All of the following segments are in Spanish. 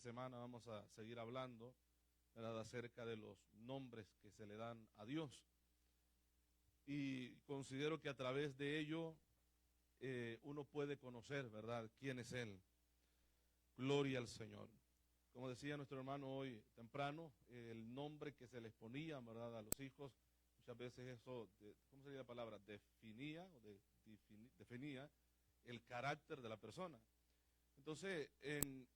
semana vamos a seguir hablando, ¿verdad?, acerca de los nombres que se le dan a Dios. Y considero que a través de ello uno puede conocer, ¿verdad?, quién es Él. Gloria al Señor. Como decía nuestro hermano hoy temprano, el nombre que se les ponía, ¿verdad?, a los hijos, muchas veces eso, ¿cómo sería la palabra? Definía el carácter de la persona. Entonces, en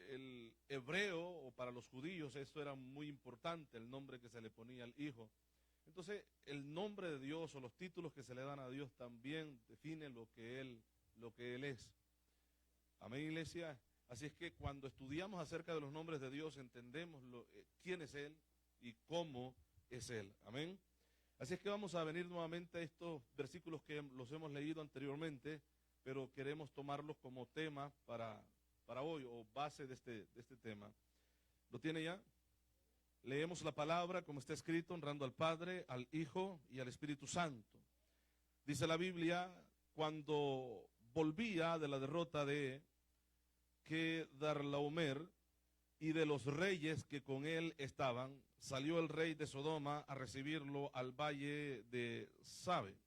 el hebreo o para los judíos esto era muy importante, el nombre que se le ponía al hijo. Entonces, el nombre de Dios o los títulos que se le dan a Dios también definen lo que Él es. Amén, iglesia. Así es que cuando estudiamos acerca de los nombres de Dios, entendemos quién es Él y cómo es Él. Amén. Así es que vamos a venir nuevamente a estos versículos que los hemos leído anteriormente, pero queremos tomarlos como tema para hoy, o base de este tema. ¿Lo tiene ya? Leemos la palabra como está escrito, honrando al Padre, al Hijo y al Espíritu Santo. Dice la Biblia, cuando volvía de la derrota de Kedarlaomer y de los reyes que con él estaban, salió el rey de Sodoma a recibirlo al valle de Sabe,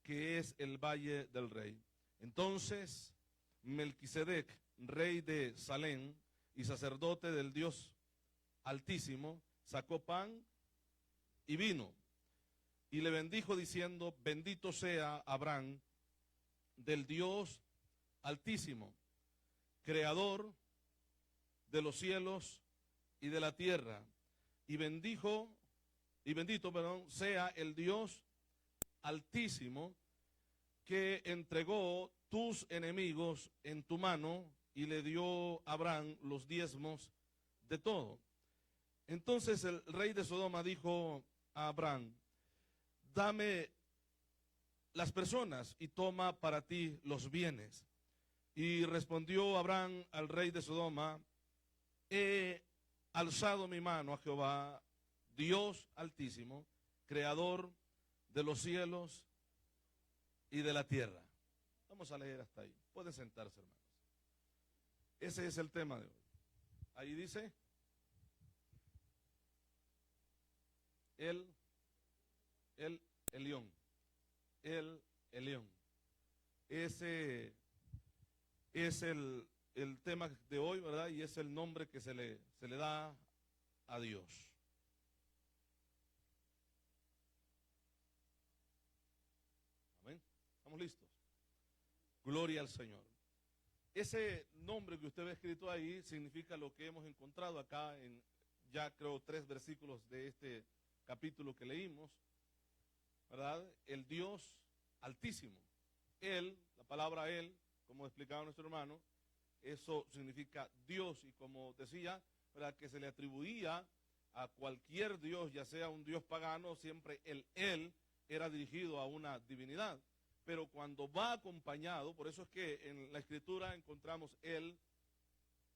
que es el valle del rey. Entonces Melquisedec, rey de Salem y sacerdote del Dios Altísimo, sacó pan y vino y le bendijo diciendo: bendito sea Abraham del Dios Altísimo, creador de los cielos y de la tierra, y bendito, sea el Dios Altísimo que entregó tus enemigos en tu mano y le dio a Abraham los diezmos de todo. Entonces el rey de Sodoma dijo a Abraham: dame las personas y toma para ti los bienes. Y respondió Abraham al rey de Sodoma: he alzado mi mano a Jehová, Dios Altísimo, creador de los cielos y de la tierra. Vamos a leer hasta ahí. Pueden sentarse, hermanos. Ese es el tema de hoy. Ahí dice: el Elión. El Elión. Ese es el tema de hoy, ¿verdad? Y es el nombre que se le da a Dios. Amén. ¿Estamos listos? Gloria al Señor. Ese nombre que usted ve escrito ahí significa lo que hemos encontrado acá en ya creo 3 versículos de este capítulo que leímos, ¿verdad? El Dios Altísimo. Él, la palabra Él, como explicaba nuestro hermano, eso significa Dios, y como decía, ¿verdad?, que se le atribuía a cualquier Dios, ya sea un Dios pagano, siempre Él era dirigido a una divinidad. Pero cuando va acompañado, por eso es que en la Escritura encontramos el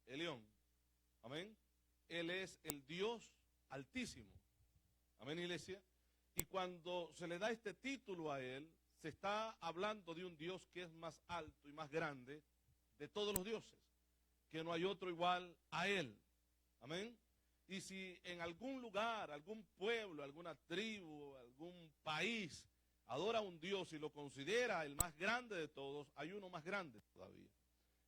Elión. Amén. Él es el Dios Altísimo. Amén, iglesia. Y cuando se le da este título a Él, se está hablando de un Dios que es más alto y más grande de todos los dioses, que no hay otro igual a Él. Amén. Y si en algún lugar, algún pueblo, alguna tribu, algún país adora a un Dios y lo considera el más grande de todos, hay uno más grande todavía.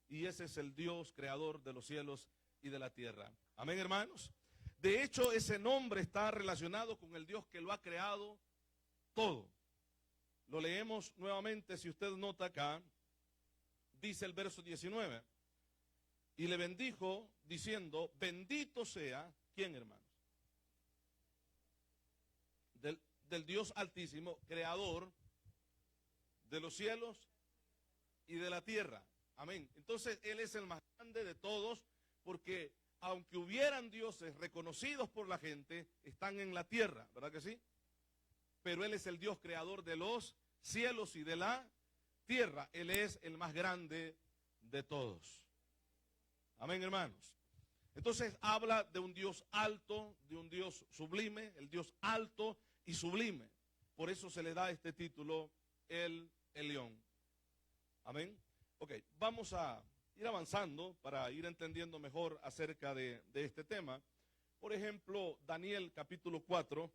Y ese es el Dios creador de los cielos y de la tierra. Amén, hermanos. De hecho, ese nombre está relacionado con el Dios que lo ha creado todo. Lo leemos nuevamente, si usted nota acá, dice el verso 19. Y le bendijo diciendo: bendito sea, ¿quién, hermanos? Del Dios Altísimo, creador de los cielos y de la tierra. Amén. Entonces Él es el más grande de todos, porque aunque hubieran dioses reconocidos por la gente, están en la tierra, ¿verdad que sí? Pero Él es el Dios creador de los cielos y de la tierra. Él es el más grande de todos. Amén, hermanos. Entonces habla de un Dios alto, de un Dios sublime, el Dios alto y sublime. Por eso se le da este título, el Elión. Amén. Ok, vamos a ir avanzando para ir entendiendo mejor acerca de este tema. Por ejemplo, Daniel capítulo 4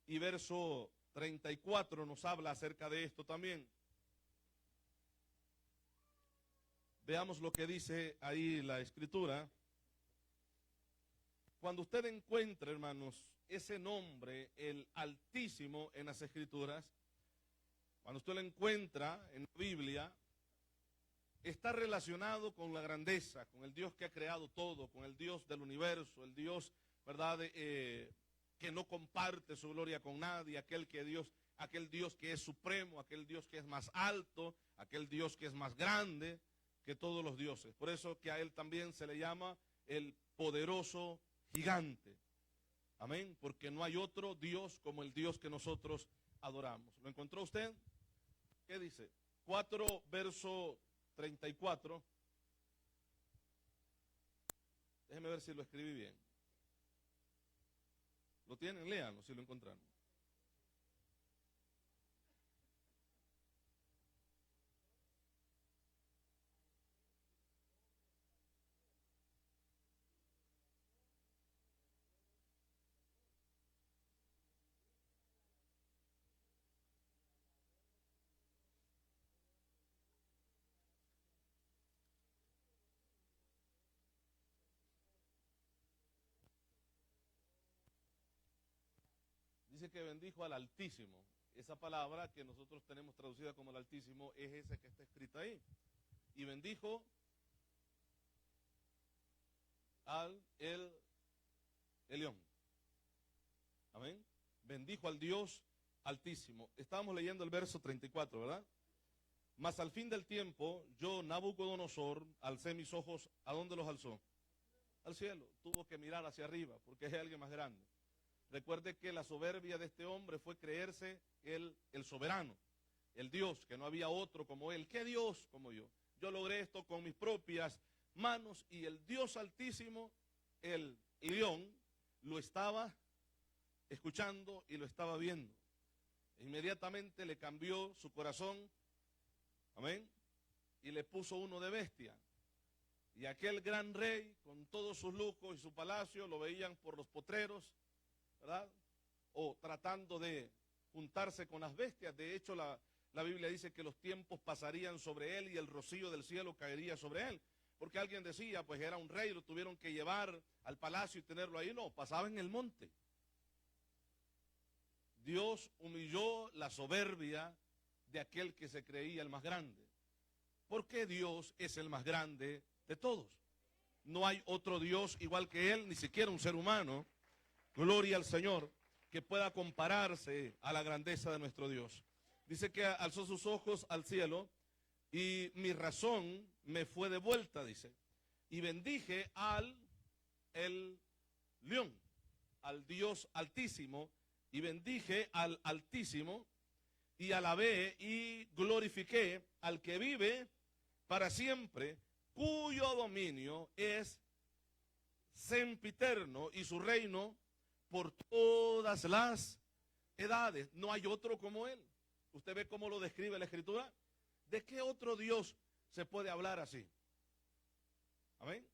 y verso 34 nos habla acerca de esto también. Veamos lo que dice ahí la Escritura. Cuando usted encuentre, hermanos, ese nombre, el Altísimo, en las Escrituras, cuando usted lo encuentra en la Biblia, está relacionado con la grandeza, con el Dios que ha creado todo, con el Dios del universo, el Dios, ¿verdad?, que no comparte su gloria con nadie, aquel Dios que es supremo, aquel Dios que es más alto, aquel Dios que es más grande que todos los dioses. Por eso que a él también se le llama el poderoso gigante. Amén, porque no hay otro Dios como el Dios que nosotros adoramos. ¿Lo encontró usted? ¿Qué dice? 4 verso 34. Déjeme ver si lo escribí bien. ¿Lo tienen? Léanlo si lo encontraron. Dice que bendijo al Altísimo. Esa palabra que nosotros tenemos traducida como el Altísimo es esa que está escrita ahí. Y bendijo al Elión. Amén. Bendijo al Dios Altísimo. Estábamos leyendo el verso 34, ¿verdad? Mas al fin del tiempo, yo, Nabucodonosor, alcé mis ojos. ¿A dónde los alzó? Al cielo. Tuvo que mirar hacia arriba, porque hay alguien más grande. Recuerde que la soberbia de este hombre fue creerse el soberano, el Dios, que no había otro como él. ¿Qué Dios como yo? Yo logré esto con mis propias manos, y el Dios Altísimo, el León, lo estaba escuchando y lo estaba viendo. Inmediatamente le cambió su corazón, amén, y le puso uno de bestia. Y aquel gran rey, con todos sus lujos y su palacio, lo veían por los potreros, ¿verdad? O tratando de juntarse con las bestias. De hecho, la Biblia dice que los tiempos pasarían sobre él y el rocío del cielo caería sobre él. Porque alguien decía, pues era un rey, lo tuvieron que llevar al palacio y tenerlo ahí. No, pasaba en el monte. Dios humilló la soberbia de aquel que se creía el más grande. Porque Dios es el más grande de todos. No hay otro Dios igual que él, ni siquiera un ser humano. Gloria al Señor, que pueda compararse a la grandeza de nuestro Dios. Dice que alzó sus ojos al cielo y mi razón me fue devuelta, dice. Y bendije al León, al Dios Altísimo, y bendije al Altísimo, y alabé y glorifiqué al que vive para siempre, cuyo dominio es sempiterno y su reino por todas las edades. No hay otro como él. ¿Usted ve cómo lo describe la Escritura? ¿De qué otro Dios se puede hablar así? Amén.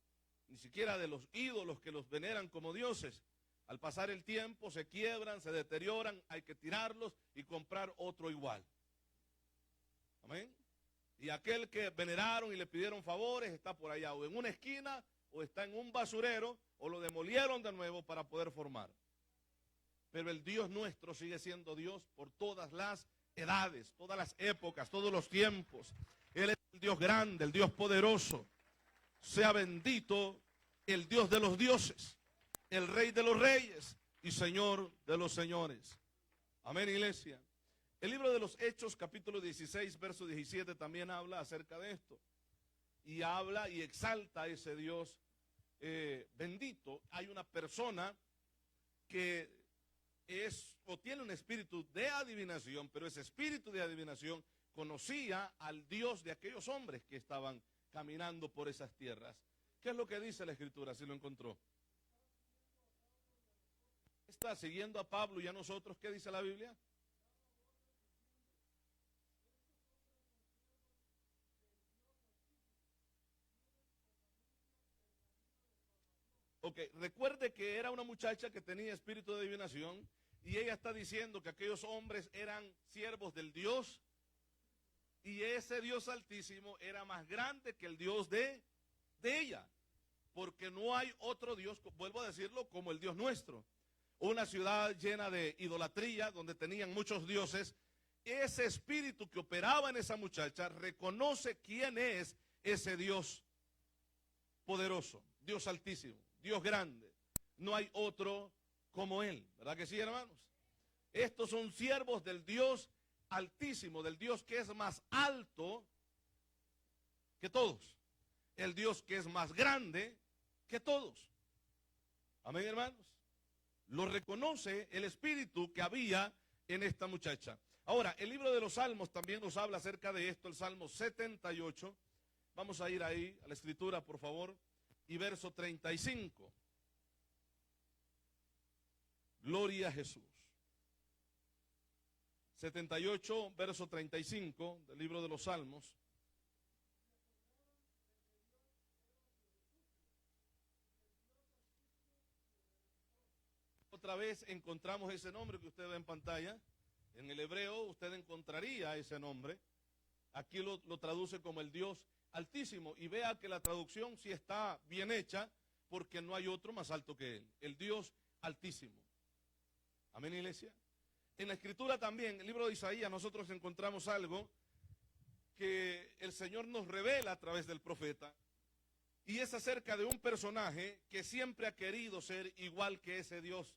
Ni siquiera de los ídolos que los veneran como dioses. Al pasar el tiempo se quiebran, se deterioran, hay que tirarlos y comprar otro igual. Amén. Y aquel que veneraron y le pidieron favores está por allá, o en una esquina, o está en un basurero, o lo demolieron de nuevo para poder formar. Pero el Dios nuestro sigue siendo Dios por todas las edades, todas las épocas, todos los tiempos. Él es el Dios grande, el Dios poderoso. Sea bendito el Dios de los dioses, el Rey de los reyes y Señor de los señores. Amén, iglesia. El libro de los Hechos, capítulo 16, verso 17, también habla acerca de esto. Y habla y exalta a ese Dios bendito. Hay una persona que es o tiene un espíritu de adivinación, pero ese espíritu de adivinación conocía al Dios de aquellos hombres que estaban caminando por esas tierras. ¿Qué es lo que dice la Escritura si lo encontró? Está siguiendo a Pablo y a nosotros. ¿Qué dice la Biblia? Ok, recuerde que era una muchacha que tenía espíritu de adivinación y ella está diciendo que aquellos hombres eran siervos del Dios y ese Dios altísimo era más grande que el Dios de ella, porque no hay otro Dios, vuelvo a decirlo, como el Dios nuestro. Una ciudad llena de idolatría, donde tenían muchos dioses. Ese espíritu que operaba en esa muchacha reconoce quién es ese Dios poderoso, Dios altísimo, Dios grande. No hay otro como Él, ¿verdad que sí, hermanos? Estos son siervos del Dios altísimo, del Dios que es más alto que todos, el Dios que es más grande que todos. Amén, hermanos. Lo reconoce el espíritu que había en esta muchacha. Ahora, el libro de los Salmos también nos habla acerca de esto, el Salmo 78. Vamos a ir ahí a la escritura, por favor, y verso 35. Gloria a Jesús. 78, verso 35 del libro de los Salmos. Otra vez encontramos ese nombre que usted ve en pantalla. En el hebreo usted encontraría ese nombre. Aquí lo traduce como el Dios altísimo. Y vea que la traducción sí está bien hecha, porque no hay otro más alto que Él. El Dios altísimo. Amén, iglesia. En la escritura también, en el libro de Isaías, nosotros encontramos algo que el Señor nos revela a través del profeta. Y es acerca de un personaje que siempre ha querido ser igual que ese Dios.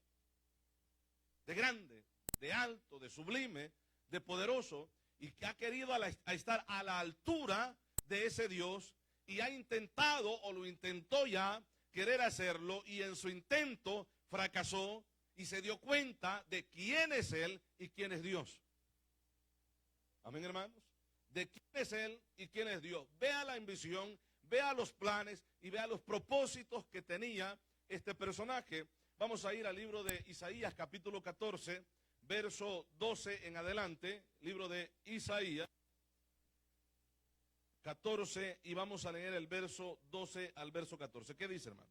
De grande, de alto, de sublime, de poderoso, y que ha querido estar a la altura de ese Dios, y ha intentado, o lo intentó ya, querer hacerlo, y en su intento fracasó, y se dio cuenta de quién es Él y quién es Dios. Amén, hermanos. De quién es Él y quién es Dios. Vea la ambición, vea los planes y vea los propósitos que tenía este personaje. Vamos a ir al libro de Isaías, capítulo 14, verso 12 en adelante. Libro de Isaías 14, y vamos a leer el verso 12 al verso 14. ¿Qué dice, hermano?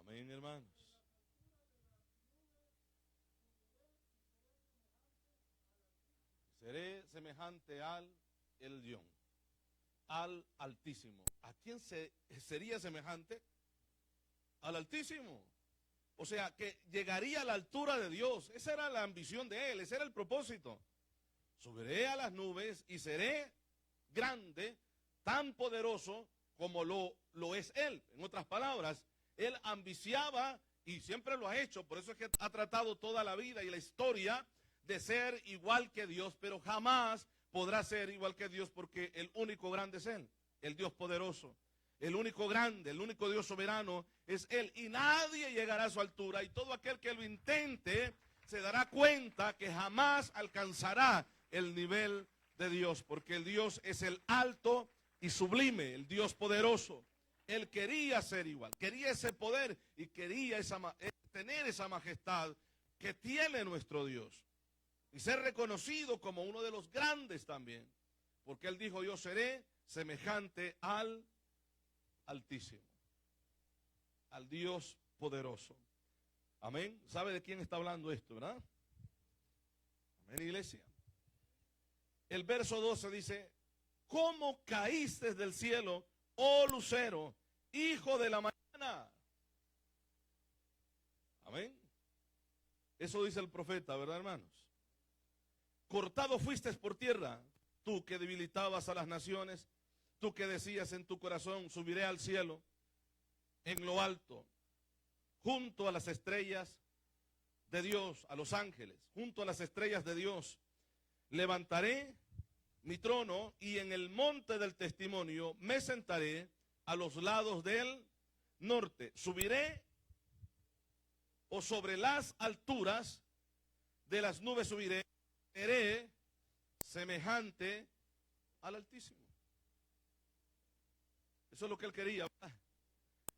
Amén, hermanos. Seré semejante al Elyon, al Altísimo. ¿A quién sería semejante? Al Altísimo. O sea, que llegaría a la altura de Dios. Esa era la ambición de Él, ese era el propósito. Subiré a las nubes y seré grande, tan poderoso como lo es Él. En otras palabras, Él ambiciaba, y siempre lo ha hecho, por eso es que ha tratado toda la vida y la historia de ser igual que Dios, pero jamás podrá ser igual que Dios, porque el único grande es Él, el Dios poderoso. El único grande, el único Dios soberano es Él, y nadie llegará a su altura, y todo aquel que lo intente se dará cuenta que jamás alcanzará el nivel de Dios, porque el Dios es el alto y sublime, el Dios poderoso. Él quería ser igual, quería ese poder y quería tener esa majestad que tiene nuestro Dios y ser reconocido como uno de los grandes también, porque Él dijo: yo seré semejante al Altísimo, al Dios poderoso. Amén. ¿Sabe de quién está hablando esto, verdad? Amén, iglesia. El verso 12 dice: ¿cómo caíste del cielo, oh lucero, hijo de la mañana? Amén. Eso dice el profeta, ¿verdad, hermanos? Cortado fuiste por tierra, tú que debilitabas a las naciones, tú que decías en tu corazón: subiré al cielo, en lo alto, junto a las estrellas de Dios, a los ángeles, junto a las estrellas de Dios, levantaré mi trono, y en el monte del testimonio me sentaré a los lados del norte. Subiré, o sobre las alturas de las nubes subiré, seré semejante al Altísimo. Eso es lo que él quería, ¿verdad?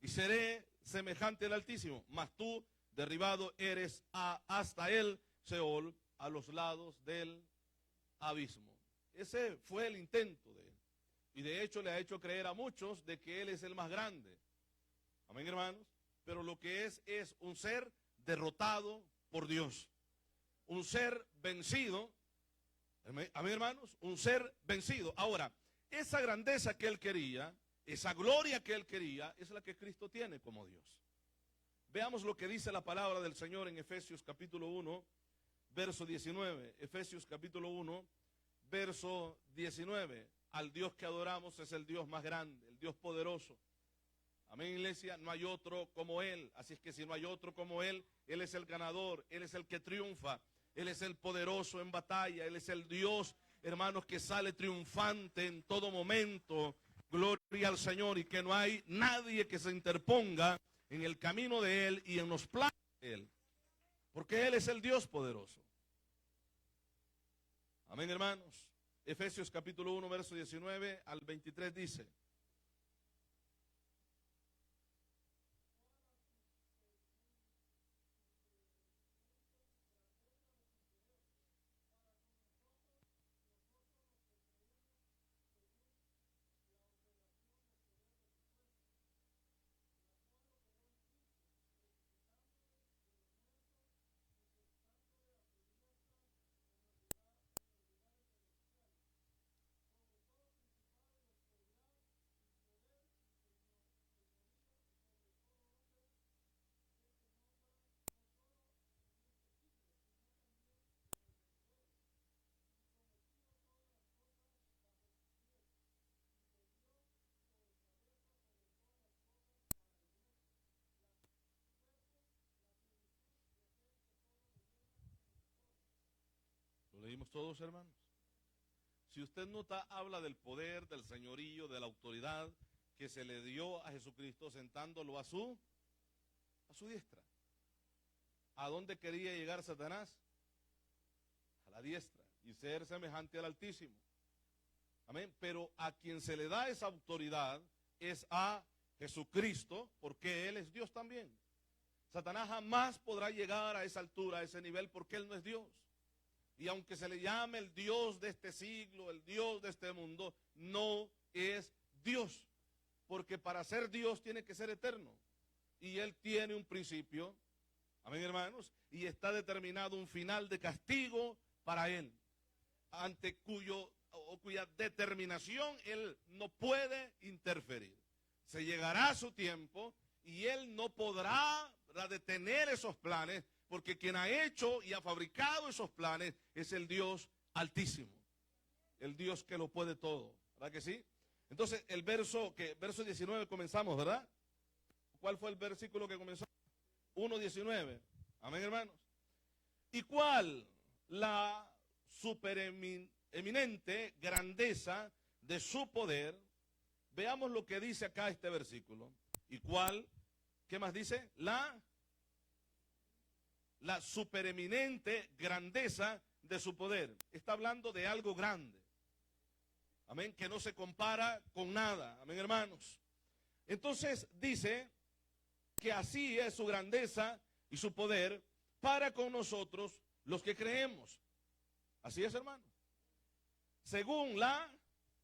Y seré semejante al Altísimo, mas tú derribado eres hasta el Seol, a los lados del abismo. Ese fue el intento de él. Y de hecho le ha hecho creer a muchos de que él es el más grande. Amén, hermanos. Pero lo que es un ser derrotado por Dios. Un ser vencido. Amén, hermanos. Un ser vencido. Ahora, esa grandeza que él quería, esa gloria que él quería, es la que Cristo tiene como Dios. Veamos lo que dice la palabra del Señor en Efesios capítulo 1, verso 19. Efesios capítulo 1, verso 19. Al Dios que adoramos es el Dios más grande, el Dios poderoso. Amén, iglesia, no hay otro como Él. Así es que si no hay otro como Él, Él es el ganador, Él es el que triunfa, Él es el poderoso en batalla, Él es el Dios, hermanos, que sale triunfante en todo momento. Gloria al Señor, y que no hay nadie que se interponga en el camino de Él y en los planes de Él. Porque Él es el Dios poderoso. Amén, hermanos. Efesios capítulo 1, verso 19 al 23 dice: ¿lo leímos todos, hermanos? Si usted nota, habla del poder, del señorío, de la autoridad que se le dio a Jesucristo sentándolo a su diestra. ¿A dónde quería llegar Satanás? A la diestra, y ser semejante al Altísimo. Amén. Pero a quien se le da esa autoridad es a Jesucristo, porque Él es Dios también. Satanás jamás podrá llegar a esa altura, a ese nivel, porque Él no es Dios. Y aunque se le llame el Dios de este siglo, el Dios de este mundo, no es Dios. Porque para ser Dios tiene que ser eterno. Y Él tiene un principio, amén, hermanos, y está determinado un final de castigo para Él, ante cuya determinación Él no puede interferir. Se llegará su tiempo y Él no podrá detener esos planes, porque quien ha hecho y ha fabricado esos planes es el Dios Altísimo, el Dios que lo puede todo, ¿verdad que sí? Entonces el verso 19 comenzamos, ¿verdad? ¿Cuál fue el versículo que comenzó? 1:19, amén, hermanos. ¿Y cuál la supereminente grandeza de su poder? Veamos lo que dice acá este versículo. ¿Y cuál? ¿Qué más dice? La supereminente grandeza de su poder. Está hablando de algo grande. Amén, que no se compara con nada. Amén, hermanos. Entonces dice que así es su grandeza y su poder para con nosotros los que creemos. Así es, hermano. Según la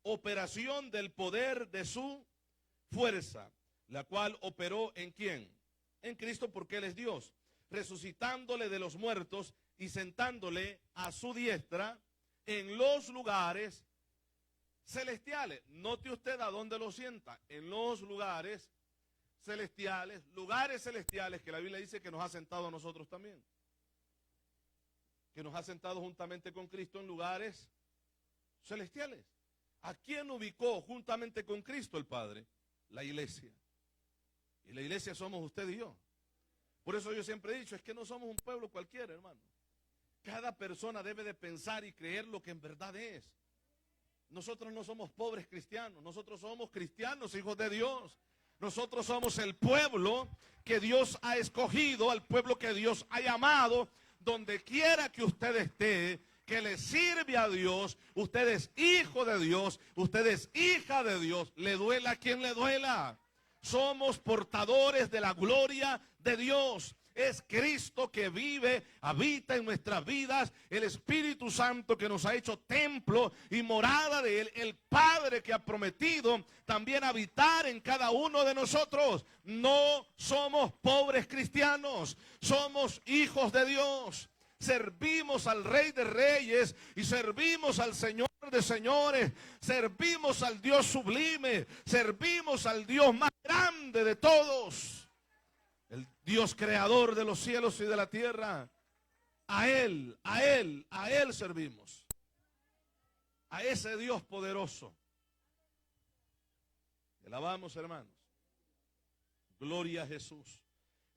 operación del poder de su fuerza, la cual operó ¿en quién? En Cristo, porque Él es Dios, resucitándole de los muertos y sentándole a su diestra en los lugares celestiales. Note usted a dónde lo sienta, en los lugares celestiales que la Biblia dice que nos ha sentado a nosotros también, que nos ha sentado juntamente con Cristo en lugares celestiales. ¿A quién ubicó juntamente con Cristo el Padre? La iglesia. Y la iglesia somos usted y yo. Por eso yo siempre he dicho, es que no somos un pueblo cualquiera, hermano. Cada persona debe de pensar y creer lo que en verdad es. Nosotros no somos pobres cristianos, nosotros somos cristianos, hijos de Dios. Nosotros somos el pueblo que Dios ha escogido, al pueblo que Dios ha llamado. donde quiera que usted esté, que le sirve a Dios, usted es hijo de Dios, usted es hija de Dios, le duela a quien le duela. Somos portadores de la gloria de Dios. Es Cristo que vive, habita en nuestras vidas, el Espíritu Santo que nos ha hecho templo y morada de Él, el Padre que ha prometido también habitar en cada uno de nosotros. No somos pobres cristianos, somos hijos de Dios. Servimos al Rey de Reyes y servimos al Señor de Señores. Servimos al Dios sublime, servimos al Dios más grande de todos. El Dios creador de los cielos y de la tierra. A Él servimos. A ese Dios poderoso. Le alabamos, hermanos. Gloria a Jesús.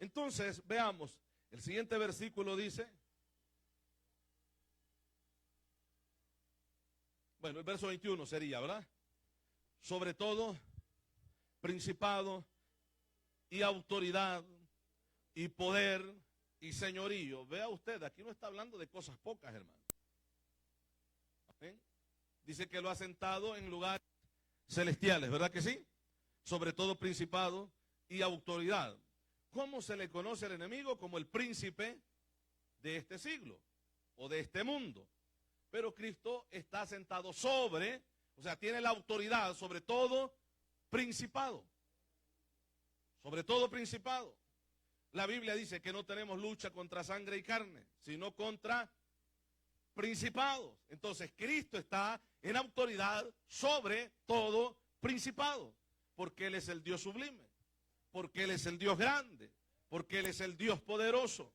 Entonces, veamos. El siguiente versículo dice. Bueno, el verso 21 sería, ¿verdad? Sobre todo, principado y autoridad y poder y señorío. Vea usted, aquí no está hablando de cosas pocas, hermano. ¿Amén? Dice que lo ha sentado en lugares celestiales, ¿verdad que sí? Sobre todo principado y autoridad. ¿Cómo se le conoce al enemigo? Como el príncipe de este siglo o de este mundo. Pero Cristo está sentado sobre, o sea, tiene la autoridad sobre todo principado. Sobre todo principado. La Biblia dice que no tenemos lucha contra sangre y carne, sino contra principados. Entonces Cristo está en autoridad sobre todo principado, porque Él es el Dios sublime, porque Él es el Dios grande, porque Él es el Dios poderoso.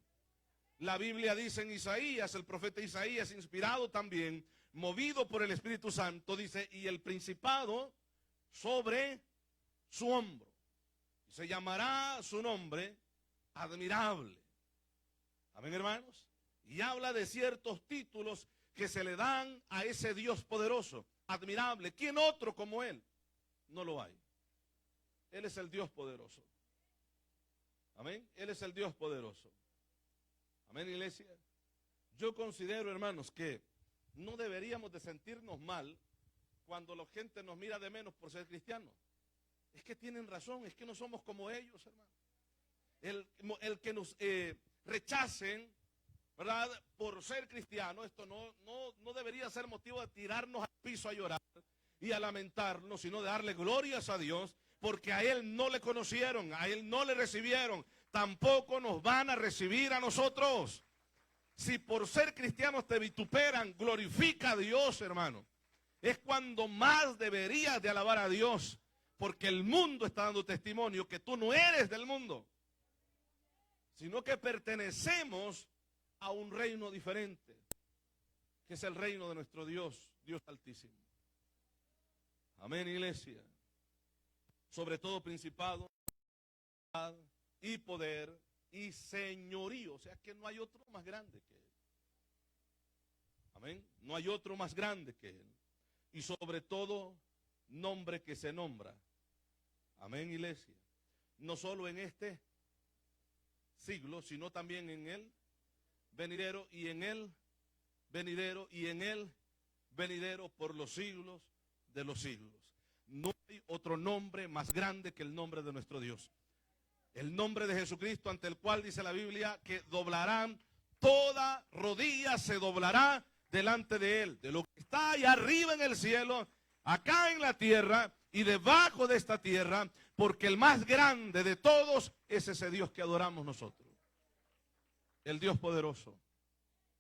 La Biblia dice en Isaías, el profeta Isaías, inspirado también, movido por el Espíritu Santo, dice, y el principado sobre su hombro. Se llamará su nombre admirable. Amén, hermanos. Y habla de ciertos títulos que se le dan a ese Dios poderoso, admirable. ¿Quién otro como Él? No lo hay. Él es el Dios poderoso. Amén. Él es el Dios poderoso. Amén, iglesia. Yo considero, hermanos, que no deberíamos de sentirnos mal cuando la gente nos mira de menos por ser cristianos. Es que tienen razón, es que no somos como ellos, hermano. El que nos rechacen, ¿verdad?, por ser cristianos, esto no debería ser motivo de tirarnos al piso a llorar y a lamentarnos, sino de darle glorias a Dios, porque a Él no le conocieron, a Él no le recibieron, tampoco nos van a recibir a nosotros. Si por ser cristianos te vituperan, glorifica a Dios, hermano. Es cuando más deberías de alabar a Dios, porque el mundo está dando testimonio que tú no eres del mundo, sino que pertenecemos a un reino diferente, que es el reino de nuestro Dios, Dios Altísimo. Amén, iglesia. Sobre todo principado y poder y señorío, o sea que no hay otro más grande que Él. Amén, no hay otro más grande que Él. Y sobre todo nombre que se nombra. Amén, iglesia. No solo en este siglo, sino también en el venidero y en el venidero y en el venidero por los siglos de los siglos. No hay otro nombre más grande que el nombre de nuestro Dios. El nombre de Jesucristo, ante el cual dice la Biblia que doblarán, toda rodilla se doblará delante de Él, de lo que está allá arriba en el cielo, acá en la tierra y debajo de esta tierra, porque el más grande de todos es ese Dios que adoramos nosotros. El Dios poderoso,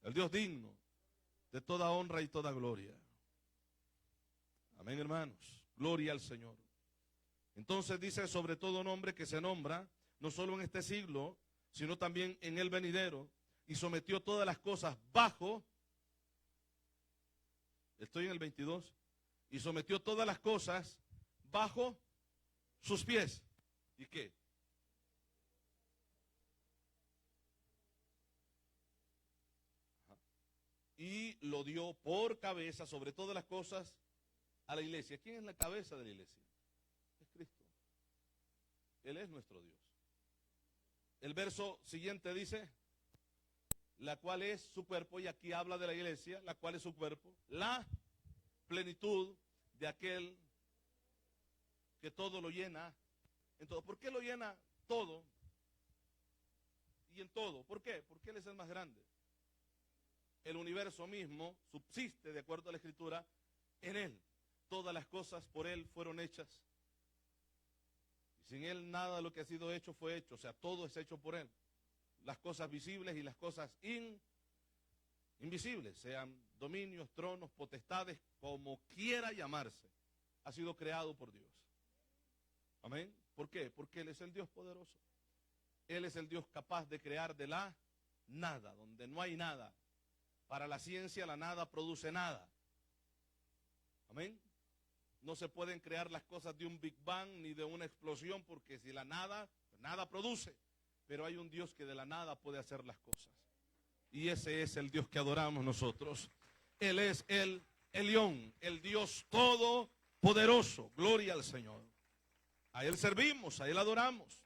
el Dios digno de toda honra y toda gloria. Amén, hermanos. Gloria al Señor. Entonces dice sobre todo nombre que se nombra, no solo en este siglo, sino también en el venidero, y sometió todas las cosas bajo, estoy en el 22, y sometió todas las cosas bajo sus pies. ¿Y qué? Y lo dio por cabeza sobre todas las cosas a la iglesia. ¿Quién es la cabeza de la iglesia? Es Cristo. Él es nuestro Dios. El verso siguiente dice, la cual es su cuerpo, y aquí habla de la iglesia, la cual es su cuerpo, la plenitud de aquel que todo lo llena en todo. ¿Por qué lo llena todo y en todo? ¿Por qué? Porque Él es el más grande. El universo mismo subsiste, de acuerdo a la Escritura, en Él. Todas las cosas por Él fueron hechas. Y sin Él nada de lo que ha sido hecho fue hecho. O sea, todo es hecho por Él. Las cosas visibles y las cosas invisibles, sean dominios, tronos, potestades, como quiera llamarse, ha sido creado por Dios. Amén. ¿Por qué? Porque Él es el Dios poderoso. Él es el Dios capaz de crear de la nada, donde no hay nada. Para la ciencia la nada produce nada. Amén. No se pueden crear las cosas de un Big Bang ni de una explosión, porque si la nada, nada produce. Pero hay un Dios que de la nada puede hacer las cosas. Y ese es el Dios que adoramos nosotros. Él es el Elión, el Dios todopoderoso. Gloria al Señor. A Él servimos, a Él adoramos.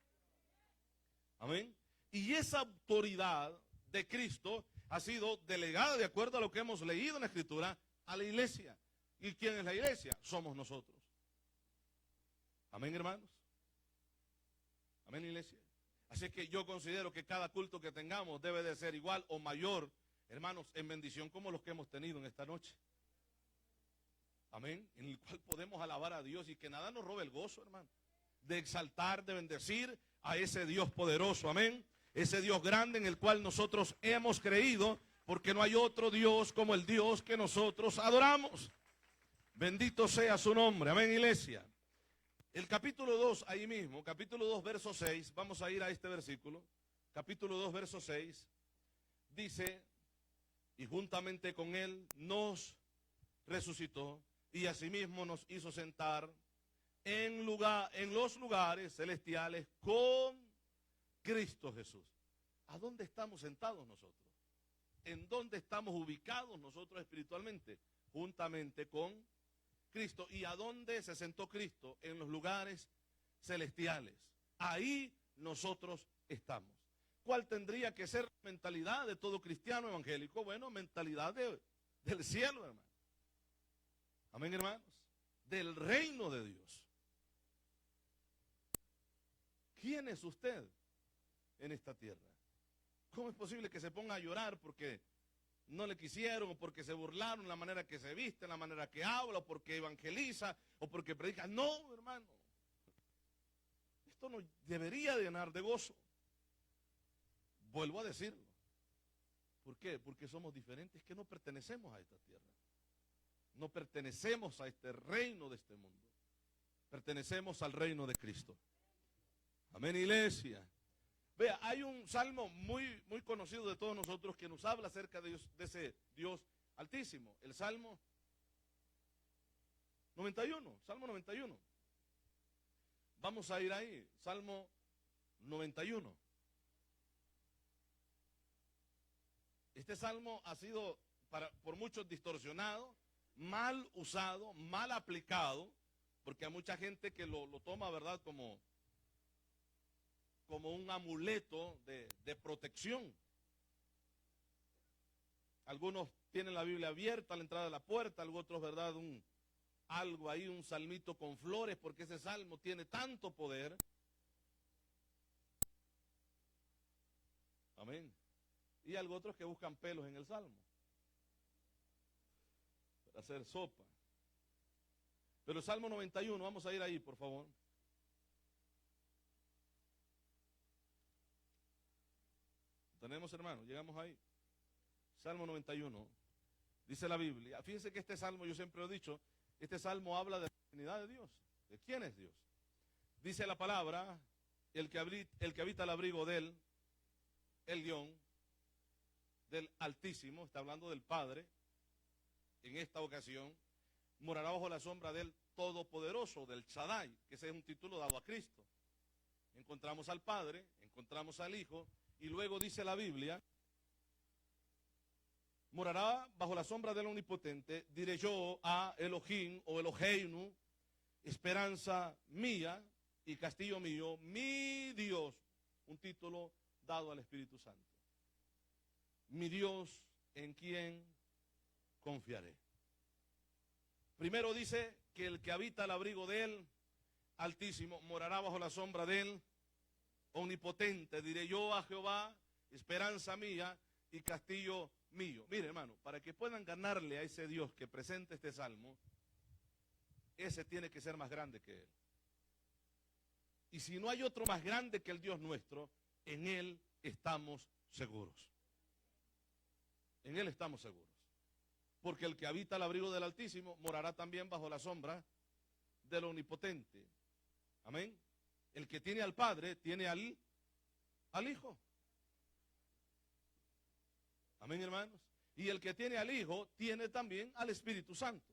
Amén. Y esa autoridad de Cristo ha sido delegada, de acuerdo a lo que hemos leído en la Escritura, a la iglesia. ¿Y quién es la iglesia? Somos nosotros. Amén, hermanos. Amén, iglesia. Así que yo considero que cada culto que tengamos debe de ser igual o mayor, hermanos, en bendición como los que hemos tenido en esta noche. Amén. En el cual podemos alabar a Dios y que nada nos robe el gozo, hermano. De exaltar, de bendecir a ese Dios poderoso. Amén. Ese Dios grande en el cual nosotros hemos creído, porque no hay otro Dios como el Dios que nosotros adoramos. Bendito sea su nombre. Amén, iglesia. El capítulo 2, ahí mismo, capítulo 2, verso 6, vamos a ir a este versículo. Capítulo 2, verso 6, dice, y juntamente con Él nos resucitó, y asimismo nos hizo sentar en los lugares celestiales con Cristo Jesús. ¿A dónde estamos sentados nosotros? ¿En dónde estamos ubicados nosotros espiritualmente? Juntamente con Cristo. ¿Y a dónde se sentó Cristo? En los lugares celestiales. Ahí nosotros estamos. ¿Cuál tendría que ser la mentalidad de todo cristiano evangélico? Bueno, mentalidad del cielo, hermano. Amén, hermanos. Del reino de Dios. ¿Quién es usted en esta tierra? ¿Cómo es posible que se ponga a llorar porque no le quisieron, o porque se burlaron, la manera que se viste, la manera que habla, o porque evangeliza, o porque predica? No, hermano. Esto nos debería llenar de gozo. Vuelvo a decirlo. ¿Por qué? Porque somos diferentes, que no pertenecemos a esta tierra. No pertenecemos a este reino de este mundo. Pertenecemos al reino de Cristo. Amén, iglesia. Vea, hay un salmo muy conocido de todos nosotros que nos habla acerca de ese Dios altísimo. El Salmo 91, Salmo 91. Vamos a ir ahí, Salmo 91. Este salmo ha sido por muchos distorsionado, mal usado, mal aplicado, porque hay mucha gente que lo toma, ¿verdad?, como un amuleto de protección. Algunos tienen la Biblia abierta a la entrada de la puerta, algunos otros, ¿verdad?, algo ahí, un salmito con flores, porque ese salmo tiene tanto poder. Amén. Y algo otros que buscan pelos en el salmo para hacer sopa. Pero el Salmo 91, vamos a ir ahí, por favor. Tenemos, hermanos, llegamos ahí. Salmo 91, dice la Biblia. Fíjense que este salmo, yo siempre lo he dicho, este salmo habla de la divinidad de Dios. ¿De quién es Dios? Dice la palabra, el que habita el abrigo del Elión, del Altísimo, está hablando del Padre, en esta ocasión, morará bajo la sombra del Todopoderoso, del Shaddai, que ese es un título dado a Cristo. Encontramos al Padre, encontramos al Hijo, y luego dice la Biblia, morará bajo la sombra del Omnipotente, diré yo a Elohim o Eloheinu, esperanza mía y castillo mío, mi Dios, un título dado al Espíritu Santo. mi Dios en quien confiaré. Primero dice que el que habita al abrigo de él, Altísimo, morará bajo la sombra de él, Omnipotente. Diré yo a Jehová, esperanza mía y castillo mío. Mire, hermano, para que puedan ganarle a ese Dios que presenta este salmo, ese tiene que ser más grande que él. Y si no hay otro más grande que el Dios nuestro, en él estamos seguros. En él estamos seguros. Porque el que habita al abrigo del Altísimo morará también bajo la sombra del Omnipotente. Amén. El que tiene al Padre tiene al Hijo. Amén, hermanos. Y el que tiene al Hijo tiene también al Espíritu Santo.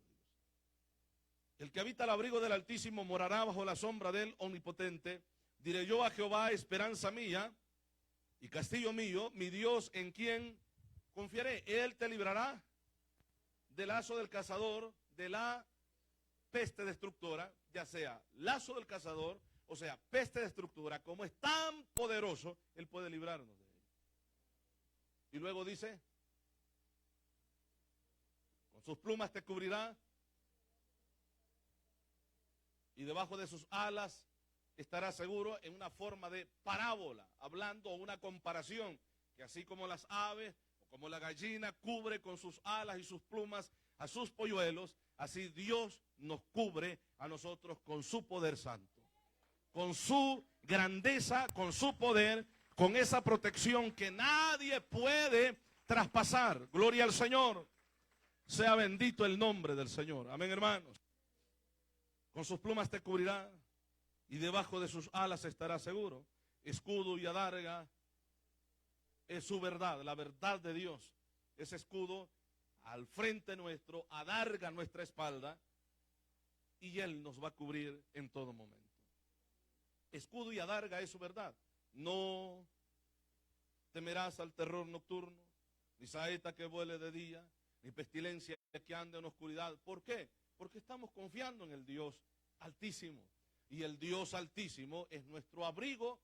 El que habita al abrigo del Altísimo morará bajo la sombra del Omnipotente. Diré yo a Jehová, esperanza mía y castillo mío, mi Dios en quien confiaré. Él te librará del lazo del cazador, de la peste destructora, ya sea lazo del cazador, o sea, peste destructora. Como es tan poderoso, Él puede librarnos de él. Y luego dice, con sus plumas te cubrirá y debajo de sus alas estarás seguro, en una forma de parábola, hablando una comparación, que así como las aves, o como la gallina cubre con sus alas y sus plumas a sus polluelos, así Dios nos cubre a nosotros con su poder santo, con su grandeza, con su poder, con esa protección que nadie puede traspasar. Gloria al Señor. Sea bendito el nombre del Señor. Amén, hermanos. Con sus plumas te cubrirá y debajo de sus alas estarás seguro. Escudo y adarga es su verdad, la verdad de Dios. Ese escudo al frente nuestro, adarga nuestra espalda y Él nos va a cubrir en todo momento. Escudo y adarga es su verdad. No temerás al terror nocturno, ni saeta que vuele de día, ni pestilencia que ande en oscuridad. ¿Por qué? Porque estamos confiando en el Dios Altísimo. Y el Dios Altísimo es nuestro abrigo.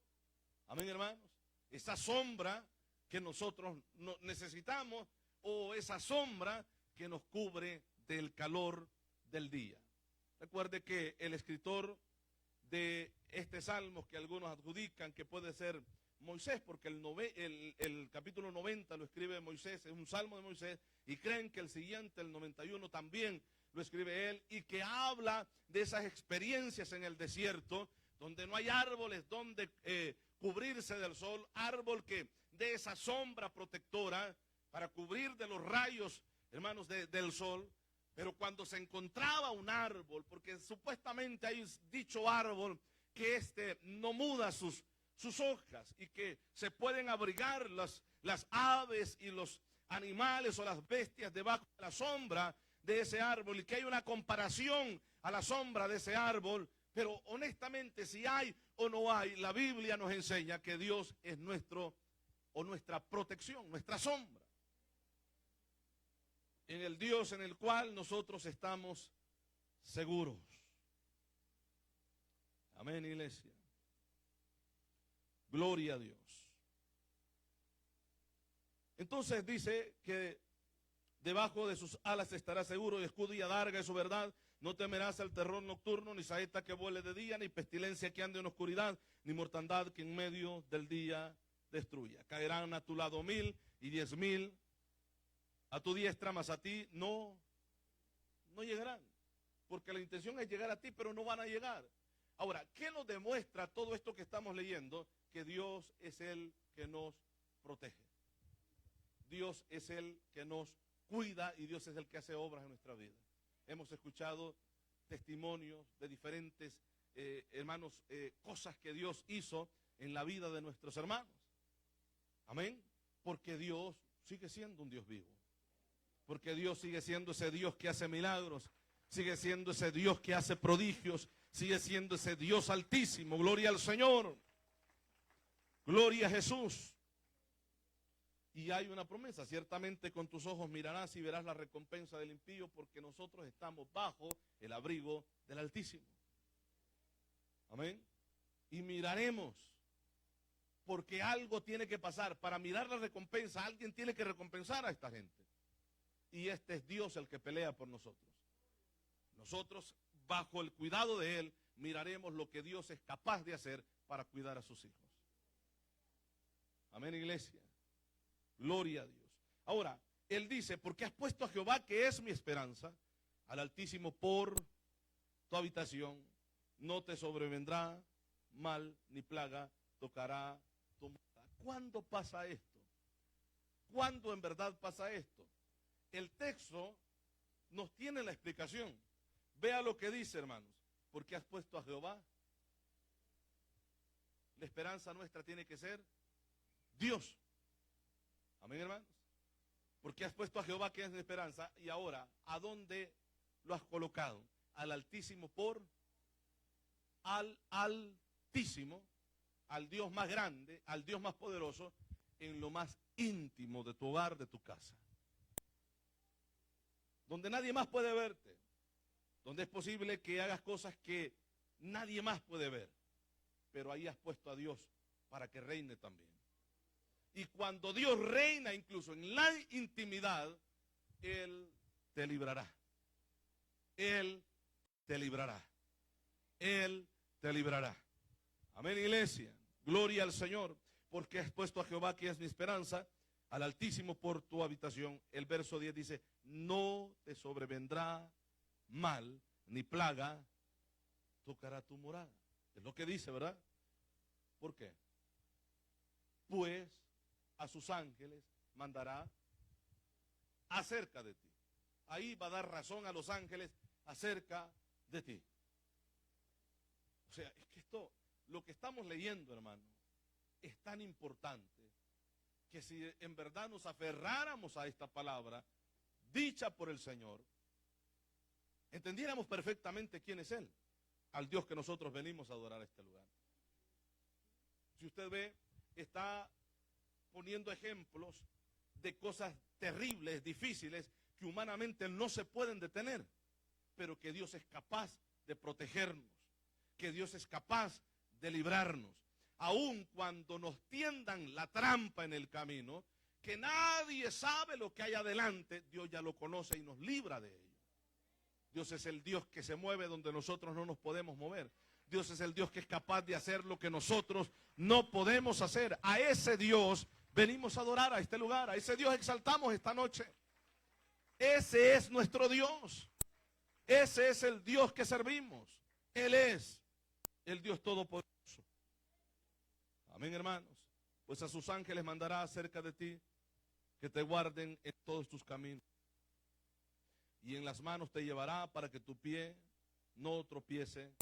Amén, hermanos. Esa sombra que nosotros necesitamos, o esa sombra que nos cubre del calor del día. Recuerde que el escritor de este salmo, que algunos adjudican que puede ser Moisés, porque el capítulo 90 lo escribe Moisés, es un salmo de Moisés, y creen que el siguiente, el 91, también lo escribe él, y que habla de esas experiencias en el desierto, donde no hay árboles donde cubrirse del sol, árbol que dé esa sombra protectora para cubrir de los rayos, hermanos, del sol. Pero cuando se encontraba un árbol, porque supuestamente hay dicho árbol que no muda sus hojas y que se pueden abrigar las aves y los animales o las bestias debajo de la sombra de ese árbol, y que hay una comparación a la sombra de ese árbol. Pero honestamente, si hay o no hay, la Biblia nos enseña que Dios es nuestra protección, nuestra sombra. En el Dios en el cual nosotros estamos seguros. Amén, iglesia. Gloria a Dios. Entonces dice que debajo de sus alas estará seguro, y escudo y adarga es su verdad. No temerás al terror nocturno, ni saeta que vuele de día, ni pestilencia que ande en oscuridad, ni mortandad que en medio del día destruya. Caerán a tu lado 1000 y 10.000 a tu diestra, mas a ti no llegarán. Porque la intención es llegar a ti, pero no van a llegar. Ahora, ¿qué nos demuestra todo esto que estamos leyendo? Que Dios es el que nos protege. Dios es el que nos cuida y Dios es el que hace obras en nuestra vida. Hemos escuchado testimonios de diferentes hermanos, cosas que Dios hizo en la vida de nuestros hermanos. Amén. Porque Dios sigue siendo un Dios vivo. Porque Dios sigue siendo ese Dios que hace milagros. Sigue siendo ese Dios que hace prodigios. Sigue siendo ese Dios altísimo. Gloria al Señor. Gloria a Jesús. Y hay una promesa: ciertamente con tus ojos mirarás y verás la recompensa del impío, porque nosotros estamos bajo el abrigo del Altísimo. Amén. Y miraremos porque algo tiene que pasar. Para mirar la recompensa, alguien tiene que recompensar a esta gente. Y este es Dios el que pelea por nosotros. Nosotros, bajo el cuidado de Él, miraremos lo que Dios es capaz de hacer para cuidar a sus hijos. Amén, iglesia. Gloria a Dios. Ahora, Él dice, porque has puesto a Jehová, que es mi esperanza, al Altísimo por tu habitación, no te sobrevendrá mal ni plaga, tocará tu morada. ¿Cuándo pasa esto? ¿Cuándo en verdad pasa esto? El texto nos tiene la explicación. Vea lo que dice, hermanos. Porque has puesto a Jehová. La esperanza nuestra tiene que ser Dios. Amén, hermanos. Porque has puesto a Jehová, que es mi esperanza. Y ahora, ¿a dónde lo has colocado? Al Altísimo al Altísimo, al Dios más grande, al Dios más poderoso, en lo más íntimo de tu hogar, de tu casa. Donde nadie más puede verte. Donde es posible que hagas cosas que nadie más puede ver. Pero ahí has puesto a Dios para que reine también. Y cuando Dios reina incluso en la intimidad, Él te librará. Él te librará. Él te librará. Amén, iglesia. Gloria al Señor. Porque has puesto a Jehová, que es mi esperanza, al Altísimo por tu habitación. El verso 10 dice, no te sobrevendrá mal ni plaga tocará tu morada. Es lo que dice, ¿verdad? ¿Por qué? Pues a sus ángeles mandará acerca de ti. Ahí va a dar razón a los ángeles acerca de ti. O sea, es que esto, lo que estamos leyendo, hermano, es tan importante que si en verdad nos aferráramos a esta palabra dicha por el Señor, entendiéramos perfectamente quién es Él, al Dios que nosotros venimos a adorar a este lugar. Si usted ve, está poniendo ejemplos de cosas terribles, difíciles, que humanamente no se pueden detener, pero que Dios es capaz de protegernos, que Dios es capaz de librarnos, aun cuando nos tiendan la trampa en el camino, que nadie sabe lo que hay adelante, Dios ya lo conoce y nos libra de ello. Dios es el Dios que se mueve donde nosotros no nos podemos mover. Dios es el Dios que es capaz de hacer lo que nosotros no podemos hacer. A ese Dios venimos a adorar a este lugar. A ese Dios exaltamos esta noche. Ese es nuestro Dios. Ese es el Dios que servimos. Él es el Dios todopoderoso. Amén, hermanos. Pues a sus ángeles mandará acerca de ti, que te guarden en todos tus caminos. Y en las manos te llevará para que tu pie no tropiece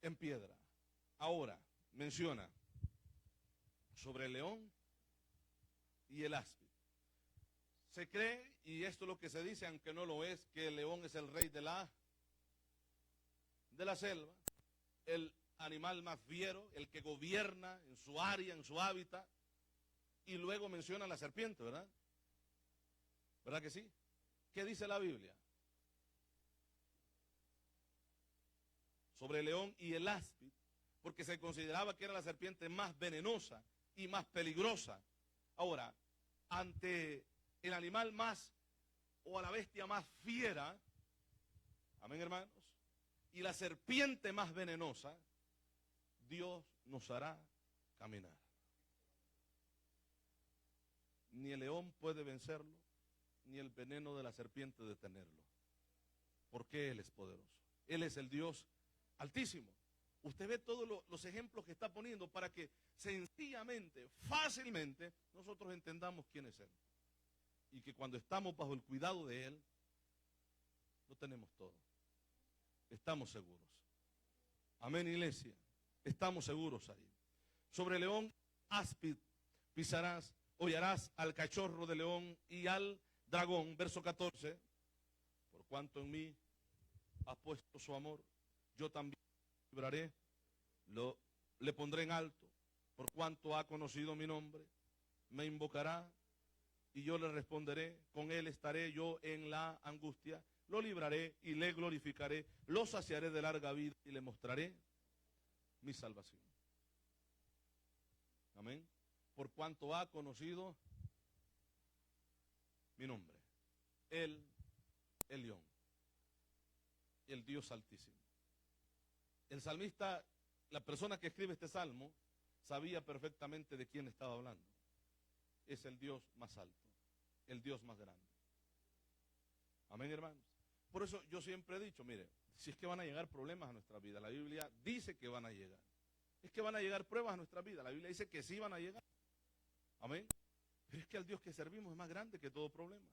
en piedra. Ahora, menciona sobre el león y el áspid. Se cree, y esto es lo que se dice, aunque no lo es, que el león es el rey de la selva, el animal más fiero, el que gobierna en su área, en su hábitat. Y luego menciona la serpiente, ¿verdad? ¿Verdad que sí? ¿Qué dice la Biblia? Sobre el león y el áspid, porque se consideraba que era la serpiente más venenosa y más peligrosa. Ahora, ante el animal más, o a la bestia más fiera, amén, hermanos, y la serpiente más venenosa, Dios nos hará caminar. Ni el león puede vencerlo, ni el veneno de la serpiente detenerlo, porque Él es poderoso. Él es el Dios Altísimo. Usted ve todos los ejemplos que está poniendo para que sencillamente, fácilmente, nosotros entendamos quién es Él. Y que cuando estamos bajo el cuidado de Él, lo tenemos todo. Estamos seguros. Amén, iglesia. Estamos seguros ahí. Sobre el león áspid pisarás, hollarás al cachorro de león y al dragón. Verso 14. Por cuanto en mí ha puesto su amor, yo también libraré, le pondré en alto. Por cuanto ha conocido mi nombre, me invocará y yo le responderé. Con él estaré yo en la angustia. Lo libraré y le glorificaré. Lo saciaré de larga vida y le mostraré mi salvación. Amén. Por cuanto ha conocido mi nombre. Él, el León, el Dios Altísimo. El salmista, la persona que escribe este salmo, sabía perfectamente de quién estaba hablando. Es el Dios más alto, el Dios más grande. Amén, hermanos. Por eso yo siempre he dicho, mire, si es que van a llegar problemas a nuestra vida, la Biblia dice que van a llegar. Es que van a llegar pruebas a nuestra vida, la Biblia dice que sí van a llegar. Amén. Pero es que al Dios que servimos es más grande que todo problema.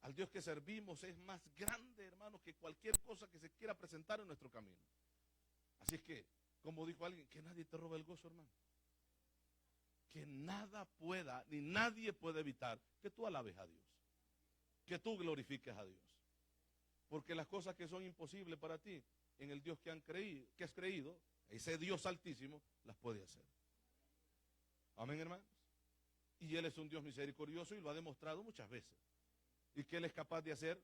Al Dios que servimos es más grande, hermanos, que cualquier cosa que se quiera presentar en nuestro camino. Así es que, como dijo alguien, que nadie te robe el gozo, hermano. Que nada pueda, ni nadie puede evitar que tú alabes a Dios. Que tú glorifiques a Dios. Porque las cosas que son imposibles para ti, en el Dios que has creído, ese Dios altísimo, las puede hacer. Amén, hermanos. Y Él es un Dios misericordioso y lo ha demostrado muchas veces. Y que Él es capaz de hacer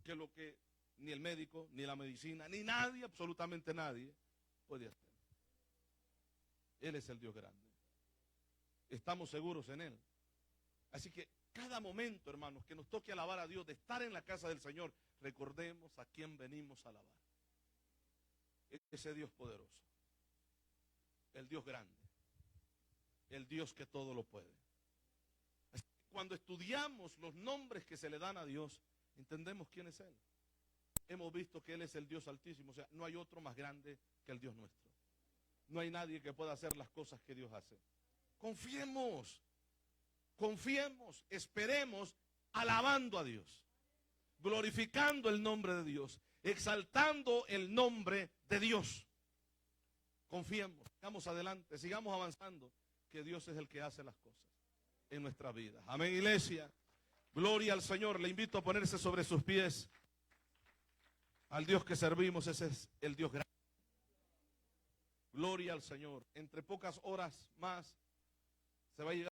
que lo que ni el médico, ni la medicina, ni nadie, absolutamente nadie, puede hacer. Él es el Dios grande. Estamos seguros en Él. Así que cada momento, hermanos, que nos toque alabar a Dios, de estar en la casa del Señor, recordemos a quién venimos a alabar. Ese Dios poderoso. El Dios grande. El Dios que todo lo puede. Cuando estudiamos los nombres que se le dan a Dios, entendemos quién es Él. Hemos visto que Él es el Dios altísimo, o sea, no hay otro más grande que el Dios nuestro. No hay nadie que pueda hacer las cosas que Dios hace. Confiemos, esperemos, alabando a Dios, glorificando el nombre de Dios, exaltando el nombre de Dios. Confiemos, sigamos adelante, sigamos avanzando, que Dios es el que hace las cosas en nuestra vida. Amén, iglesia. Gloria al Señor. Le invito a ponerse sobre sus pies. Al Dios que servimos, ese es el Dios grande. Gloria al Señor. Entre pocas horas más se va a llegar